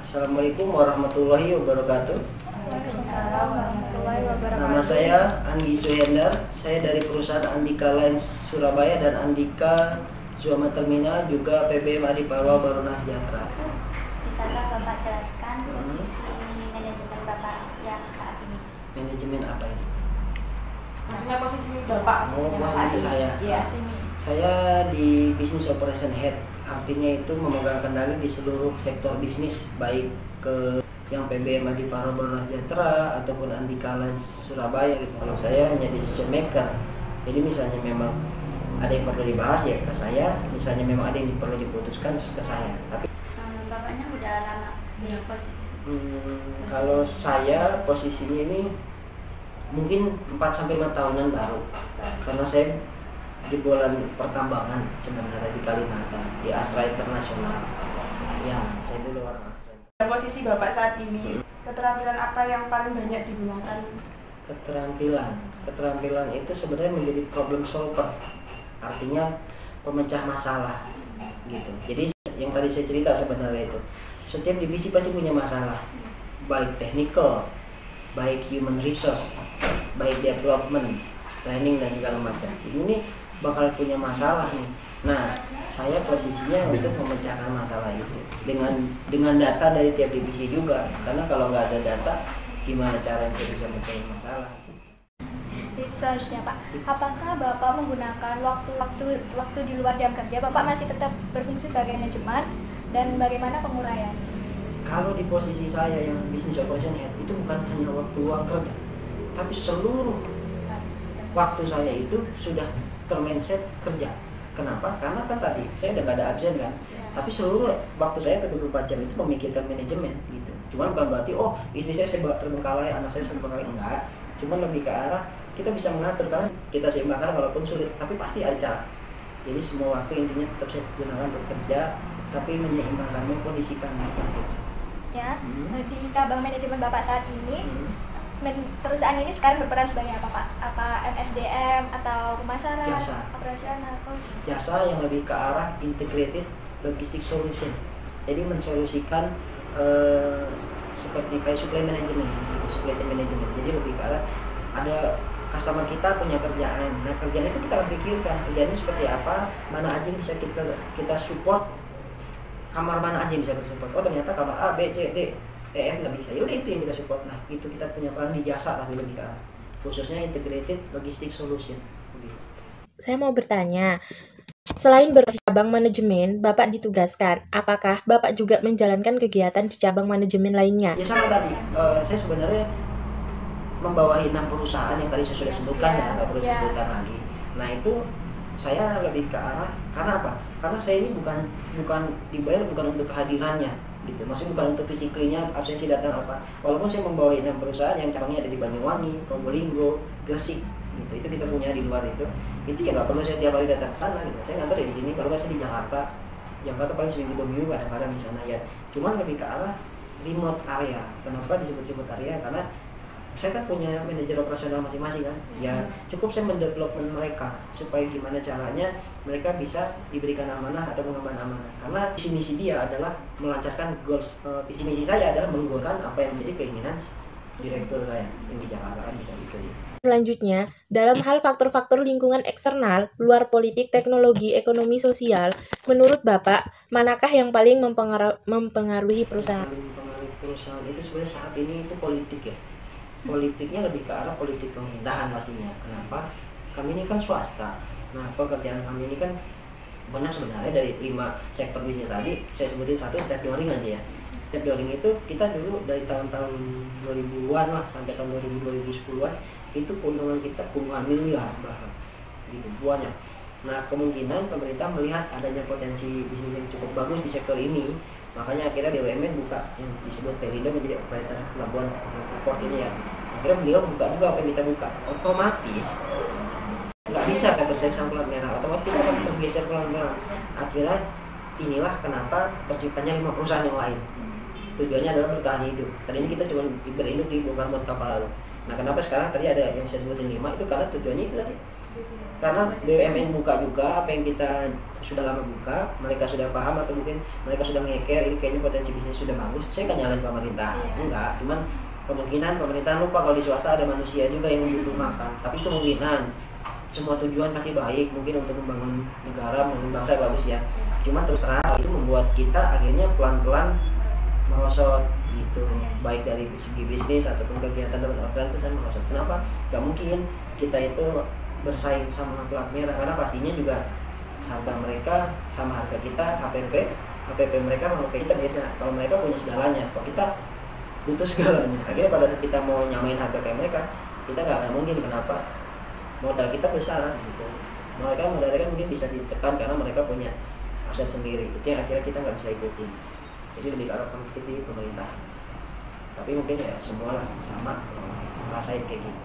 Assalamualaikum warahmatullahi wabarakatuh. Waalaikumsalam warahmatullahi wabarakatuh. Nama saya Andi Suhendar. Saya dari perusahaan Andika Lines Surabaya dan Andika Zuama Terminal, juga PBM Adiparwa Baruna Sejahtera. Bisakah Bapak jelaskan posisi manajemen Bapak yang saat ini? Manajemen apa ini? Maksudnya posisi Bapak Posisi saya. Iya. Saya di Business Operation Head. Artinya itu memegang kendali di seluruh sektor bisnis, baik ke yang PBM Adiparwa Baruna Sejahtera ataupun Andika Lines Surabaya gitu. Kalau saya hanya decision maker. Jadi misalnya memang ada yang perlu dibahas ya ke saya, misalnya memang ada yang perlu diputuskan ke saya. Tapi Bapaknya udah lama di posisi? kalau saya posisinya ini mungkin 4-5 tahunan baru, karena saya jebolan pertambangan sebenarnya di Kalimantan, di Astra Internasional. Ya, saya dulu orang Astra. Posisi Bapak saat ini, keterampilan apa yang paling banyak digunakan? Keterampilan itu sebenarnya menjadi problem solver, artinya pemecah masalah gitu. Jadi yang tadi saya cerita sebenarnya itu, setiap divisi pasti punya masalah, baik technical, baik human resource, baik development, training dan segala macam. Ini bakal punya masalah nih. Nah, saya posisinya untuk memecahkan masalah itu dengan data dari tiap divisi juga. Karena kalau nggak ada data, gimana caranya saya bisa mencari masalah? Selanjutnya Pak, apakah Bapak menggunakan waktu di luar jam kerja? Bapak masih tetap berfungsi sebagai manajemen, dan bagaimana penguraian? Kalau di posisi saya yang Business Operation Head itu bukan hanya waktu luang kerja, tapi seluruh waktu saya itu sudah termindset kerja. Kenapa? Karena kan tadi saya udah gak ada absen kan, tapi seluruh waktu saya 24 jam itu memikirkan manajemen gitu. Cuman bukan berarti istri saya terbengkalai, anak saya terbengkalai, enggak. Cuman lebih ke arah kita bisa mengatur, karena kita seimbangkan walaupun sulit, tapi pasti ada cara. Jadi semua waktu intinya tetap saya gunakan untuk kerja, tapi menyeimbangkan, mengkondisikan seperti itu. Ya, di cabang manajemen Bapak saat ini, perusahaan ini sekarang berperan sebagai apa Pak? Apa MSDM atau pemasaran? Jasa. Operasional? Jasa yang lebih ke arah integrated logistic solution. Jadi mensolusikan seperti kayak supply management. Jadi lebih ke arah ada customer kita punya kerjaan. Nah, kerjaan itu kita pikirkan kerjaan ini seperti apa, mana aja yang bisa kita support, kamar mana aja yang bisa support. Oh, ternyata kamar A, B, C, D, E, F nggak bisa. Yaudah itu yang kita support. Nah, itu kita punya peran di jasa, tapi lebih ke arah khususnya integrated logistic solution. Saya mau bertanya, selain bercabang manajemen, Bapak ditugaskan, apakah Bapak juga menjalankan kegiatan di cabang manajemen lainnya? Ya sama tadi, saya sebenarnya membawahi 6 perusahaan yang tadi saya sudah sebutkan, ya nggak perlu sebutkan lagi. Nah itu saya lebih ke arah, karena apa? Karena saya ini bukan dibayar bukan untuk kehadirannya gitu, maksudnya bukan untuk fisiklinya absensi datang apa. Walaupun saya membawahi 6 perusahaan yang cabangnya ada di Banyuwangi, Probolinggo, Gresik gitu, itu kita punya di luar itu ya nggak perlu saya tiap hari datang ke sana gitu. Saya ngantor di sini, kalau nggak saya di Jakarta paling seminggu 2 minggu kadang-kadang di sana ya. Cuman lebih ke arah remote area. Kenapa disebut remote area? Karena saya kan punya manajer operasional masing-masing kan, ya cukup saya mendevelopment mereka supaya gimana caranya mereka bisa diberikan amanah atau mengemban amanah. Karena visi misi dia adalah melancarkan goals, visi misi saya adalah menggolkan apa yang menjadi keinginan direktur saya yang di Jakarta kan gitu ya. Selanjutnya, dalam hal faktor-faktor lingkungan eksternal, luar politik, teknologi, ekonomi, sosial, menurut Bapak, manakah yang paling mempengaruhi perusahaan? Mempengaruhi perusahaan itu sebenarnya saat ini itu politik ya. Politiknya lebih ke arah politik pemerintahan pastinya. Kenapa? Kami ini kan swasta. Nah, pekerjaan kami ini kan banyak sebenarnya. Dari 5 sektor bisnis tadi saya sebutin satu, step dooring aja ya. Step dooring itu kita dulu dari tahun-tahun 2000-an lah sampai tahun 2010-an itu keuntungan kita puluhan miliar bahkan gitu, banyak. Nah, kemungkinan pemerintah melihat adanya potensi bisnis yang cukup bagus di sektor ini, makanya akhirnya BUMN buka yang disebut Pelindo menjadi operator pelabuhan port ini ya. Akhirnya beliau buka juga apa yang kita buka, otomatis nggak bisa kita bersaing sama pelat merah, otomatis kita akan tergeser pelat merah. Akhirnya inilah kenapa terciptanya 5 perusahaan yang lain. Tujuannya adalah bertahan hidup. Tadinya kita cuma berhidup di bongkar muat kapal laut. Nah, kenapa sekarang tadi ada yang saya sebutin 5 itu karena tujuannya itu tadi karena BUMN buka juga apa yang kita sudah lama buka, mereka sudah paham atau mungkin mereka sudah ngeker ini kayaknya potensi bisnis sudah bagus, saya kan nyalain pemerintah, enggak, cuman kemungkinan pemerintah lupa kalau di swasta ada manusia juga yang butuh makan, tapi kemungkinan semua tujuan pasti baik, mungkin untuk membangun negara, membangun bangsa bagus ya, cuma terus terang itu membuat kita akhirnya pelan-pelan merosot gitu, baik dari segi bisnis ataupun kegiatan teman-teman itu saya merosot. Kenapa? Gak mungkin kita itu bersaing sama plat merah, karena pastinya juga harga mereka sama harga kita, HPP mereka sama HPP kita beda. Kalau mereka punya segalanya, kok kita butuh segalanya. Akhirnya pada saat kita mau nyamain harga kayak mereka, kita nggak akan mungkin. Kenapa? Modal kita besar gitu. Mereka modalnya mungkin bisa ditekan karena mereka punya aset sendiri. Itu yang akhirnya kita nggak bisa ikuti. Jadi lebih ke arah kompetitif di pemerintah. Tapi mungkin ya semua lah sama ngerasain kayak gitu.